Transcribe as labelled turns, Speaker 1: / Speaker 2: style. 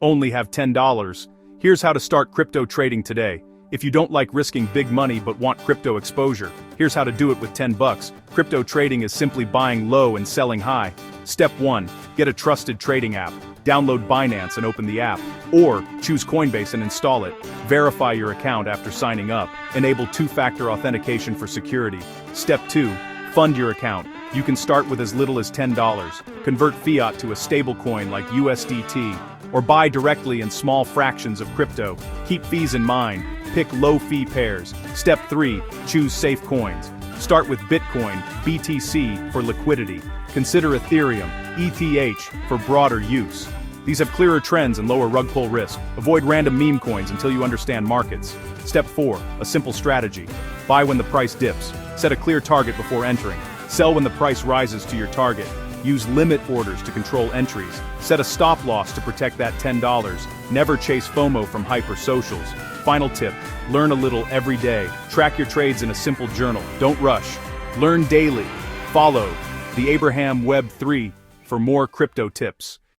Speaker 1: Only have $10. Here's how to start crypto trading today. If you don't like risking big money but want crypto exposure, here's how to do it with 10 bucks. Crypto trading is simply buying low and selling high. Step 1. Get a trusted trading app. Download Binance and open the app. Or, choose Coinbase and install it. Verify your account after signing up. Enable two-factor authentication for security. Step 2. Fund your account. You can start with as little as $10. Convert fiat to a stablecoin like USDT. Or buy directly in small fractions of crypto. Keep fees in mind. Pick low-fee pairs. Step 3. Choose safe coins. Start with Bitcoin, BTC, for liquidity. Consider Ethereum, ETH, for broader use. These have clearer trends and lower rug pull risk. Avoid random meme coins until you understand markets. Step 4. A simple strategy. Buy when the price dips. Set a clear target before entering. Sell when the price rises to your target. Use limit orders to control entries. Set a stop loss to protect that $10. Never chase FOMO from hype or socials. Final tip, learn a little every day. Track your trades in a simple journal. Don't rush. Learn daily. Follow the Abraham Web 3 for more crypto tips.